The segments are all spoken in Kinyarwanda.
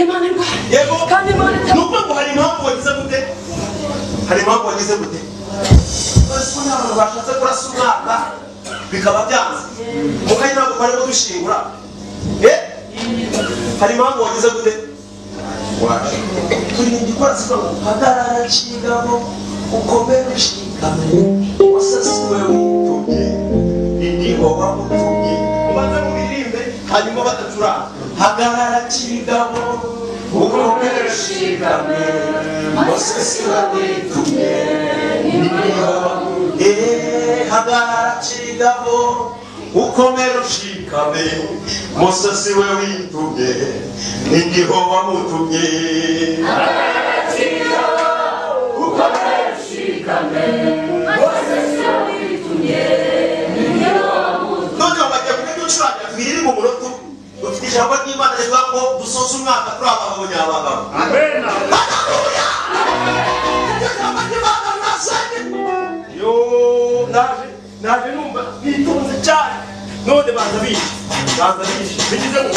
Imana irwaye. Yego. Kandi Imana nuko ngo hari impamvu wagize gute? Hari impamvu wagize gute? Basi ko ntabwo bashatse kurasa umwaka bikaba byanze. Mukayi ntabwo barimo dushingura. Hari impamvu wagize gute? Waje. Turi ndikora siko hagarara kigabo ukomere ushikame. Wasasiwe witumye. Indigo wamutumye. Ubanza mubirimbe hanyuma batacura. Hagarara kigabo ukomere ushikame. Wasasiwe witumye. Hagarara kigabo ukomere ushikame. Mosasi we witumye indiho wamutumye. Hagarara kigabo ukomere ushikame. Mosasi we witumye indiho wamutumye. None bagiye kuducuranga twirire mu muroto. Ufite ijambo ry'Imana rivuga ngo dusoze umwaka turi abagabo nyabagabo. Amen. Haleluya. Ijambo ry'Imana nasanye. Yo naje numva bitonze cyane. None baza bishi bigize mu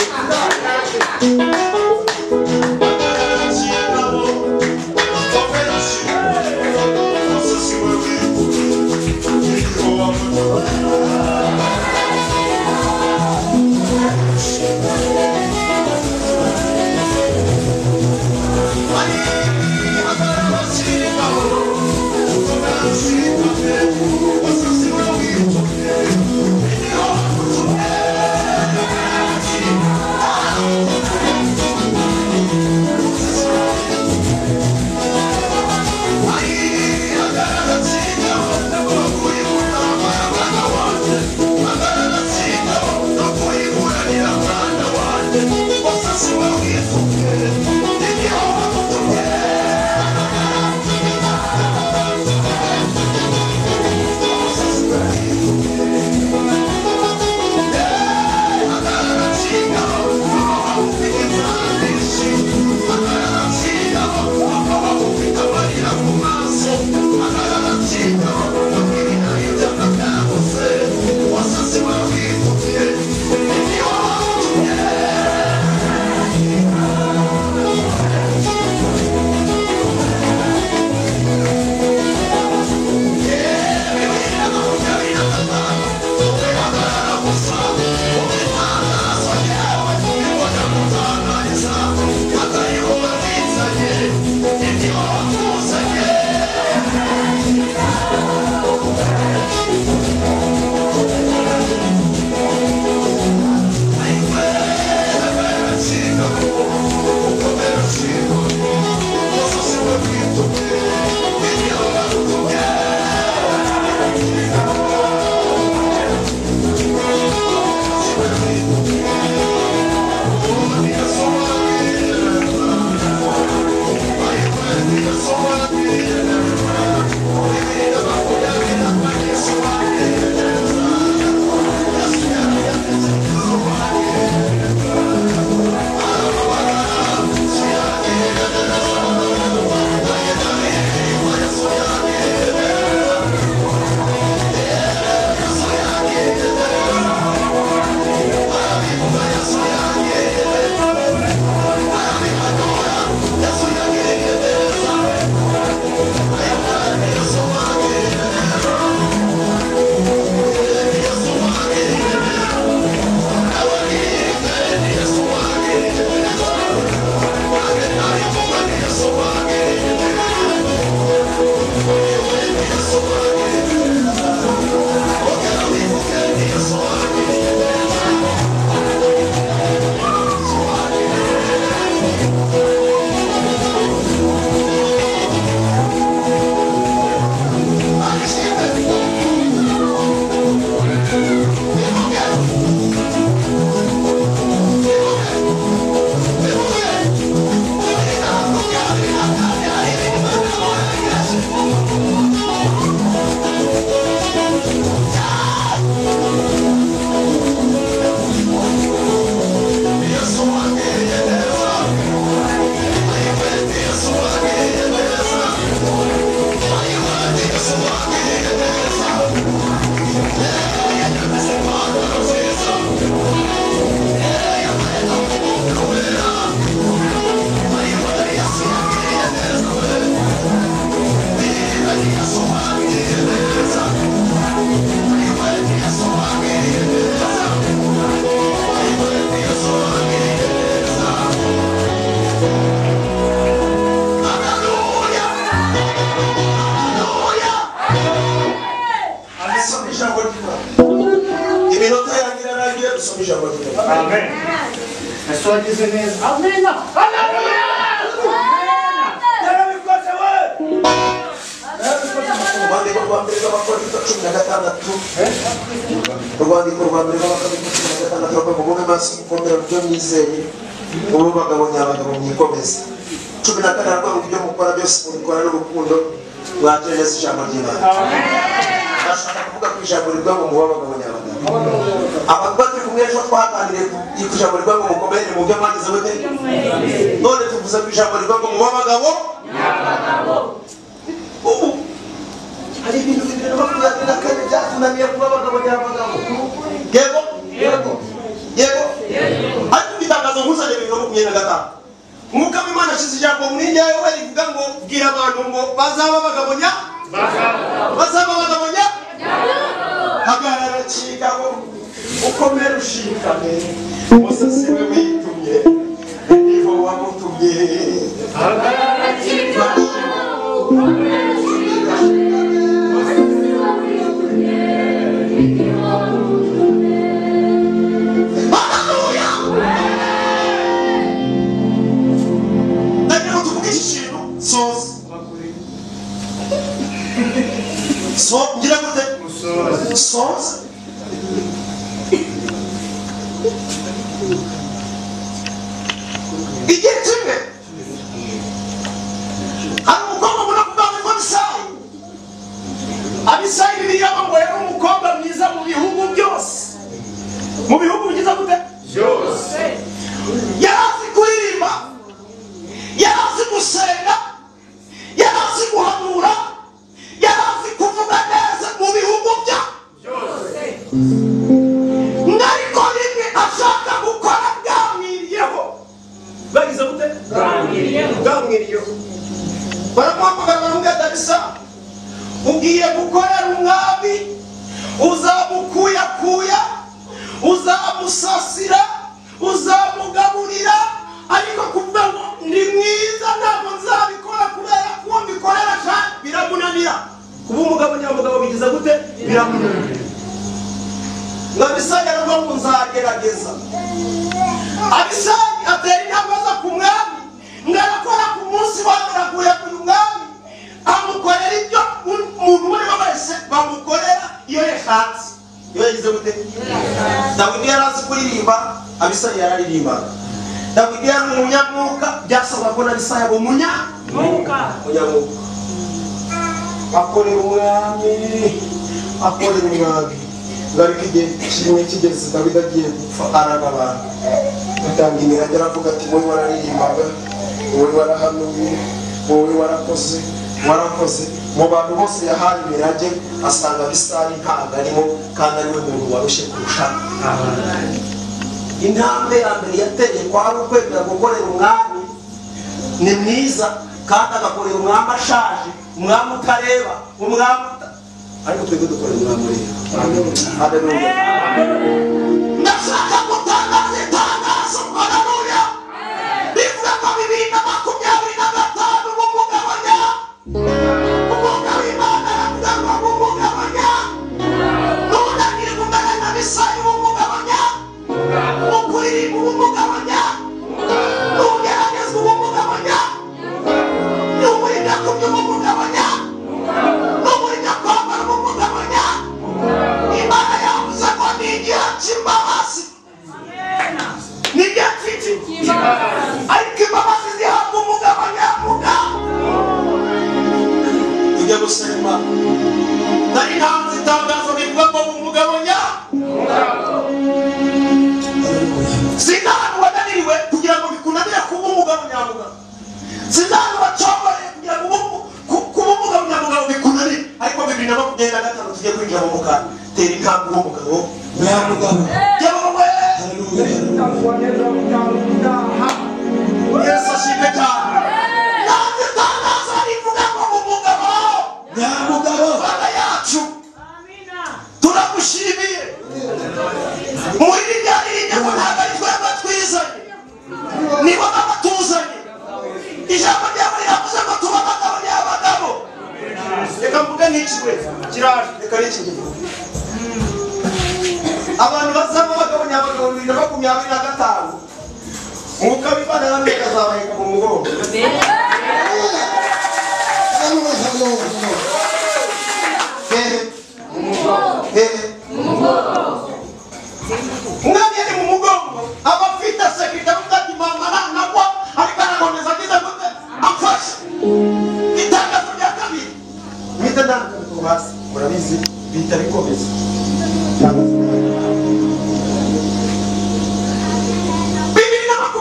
irarangiye usoma ijambo ry'Imana. Amen. Asogize neza. Amen. Haleluya. Yarabikoze we. Urwandiko rwa mbere rw'Abakorinto 16. Urwandiko rwa mbere rw'Abakorinto 16 rwo mu mume maso mukomera byo mwizeye. Ubu bagabo nyabagabo mwikomeze. 14 rwo mu byo mukora byose mukora n'urukundo rwatereza ijambo ry'Imana. Bashaka kuvuga ku ijambo rivuga mu bagabo nyabagabo. Abagabo turi kumwe ejo twaganiriye ku ijambo rivuga mu mukomere mu byo mwagize bute. None tuvuze ku ijambo rivuga mu bagabo nyabagabo. Ubu hari ibintu bibiri makumyabiri na kane byatunaniye kuba abagabo nyabagabo. Yego ariko ibitangazo nkuzanye 2025 Mwuka w'Imana ashize ijambo muri njyewe we rivuga ngo bwira abantu ngo bazaba abagabo hagarara kigabo ukomere ushikame Mose siwe witumye niho wamutumye hagarara kigabo ukomere ushikame Mose siwe witumye niho wamutumye. Haleluya. Ndagira tuvuge ikintu ngira gute soza igihe kimwe hari umukobwa ubona kuvuga ngo Abisayi Bibiliya ngo yari umukobwa mwiza mu bihugu byose mu bihugu bigize gute byose yari azi kuririmba yari azi gusenga yari azi guhanura yari azi kuvuga neza mu bihugu byose ariko rimwe ashaka gukora bwamwiriyeho bagize gute bwamwiriyeho baramuhamagara baramubwira Abisa ugiye gukorera umwami uzamukuyakuya uzamusasira uzamugaburira ariko kuvuga ngo ndi mwiza ntabwo nzabikora kubera kuba mbikorera cyane biramunanira kuba umugabo nyamugabo bigize gute biramunanira Abisayi aravuga ngo nzagerageza Abisayi atera intambwe zo ku mwami ngarakora ku munsi wamuraguye ku mwami amukorera ibyo umuntu wari wese bamukorera iyo yashatse iyo yagize gute Dawidi yari azi kuririmba Abisayi yararirimba Dawidi yari umunyamwuka byasabwa ko Abisayi aba umunyamwuka akorera umwami ariko igihe kimwe kigeze Dawidi agiye gupfa araga abantu atanga imirage aravuga ati wowe wararirimbaga wowe warahanuye wowe warakoze mu bantu bose yahaye imirage asanga Abisayi ntabwo arimo kandi ariwe muntu warushye kurusha intambwe ya mbere yateye kwari ukwemera gukorera umwami ni mwiza kandi agakorera umwami ashaje umwami utareba umwami ariko twebwe dukorera umwami ureba. Haleluya. Ndashaka gutangaza itangazo. Haleluya. Bivuga ko 2025 umugabo w'Imana aravuga ngo umugabo nunaniye kumera nk'Abisayi w'umugabo ukuririmba umugabo nugerageza umugabo n'umurinda kumya umugabo n'umurinda kwambara umugabo Imana yavuze ngo ni igihe cy'imbabazi ni igihe ariko imbabazi zihabwa umugabo nyamugabo tujya gusenga nari ntanze itangazo rivuga ngo umugabo sinari wananiriwe kugira ngo bikunanire kuba umugabo nyamugabo sinari wacoboreye kugira ngo kuba umugabo nyamugabo bikunanire ariko 2025 tugiye kwinjira mu mukara tera intambwe w'umugabo nyamugabo yewe Yesu ashimwe cyane nanjye tangaza rivuga ngo umugabo nyamugabo bana yacu turagushimiye muri ryaririnye ngo ntabwo ari twebwe twizanye nibo babatuzanye ijambo ryawe riravuze ngo tuba abagabo nyabagabo reka mvuge n'ikigwe kiraje reka n'ikigwe abantu bazaba abagabo 2025 umukabibana namwe kazabaye mu mugongo Ngani ni mu mugongo abafite sekretari mutati mama nagwa ariko arakomeza kiza gute amfashe itangazo rya kabiri nita ndanga kubasi murabizi bita bikomeza bibiri na 25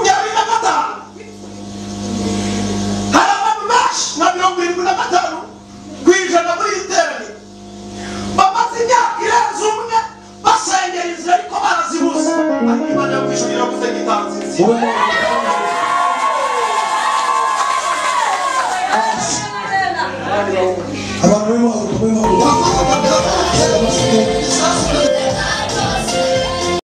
harabana bash na 75 kwijana muri iterani bamaze imyaka irenze umwe basengera inzira ariko barazibuze ariko Imana yo kwishurira gutegeka inzira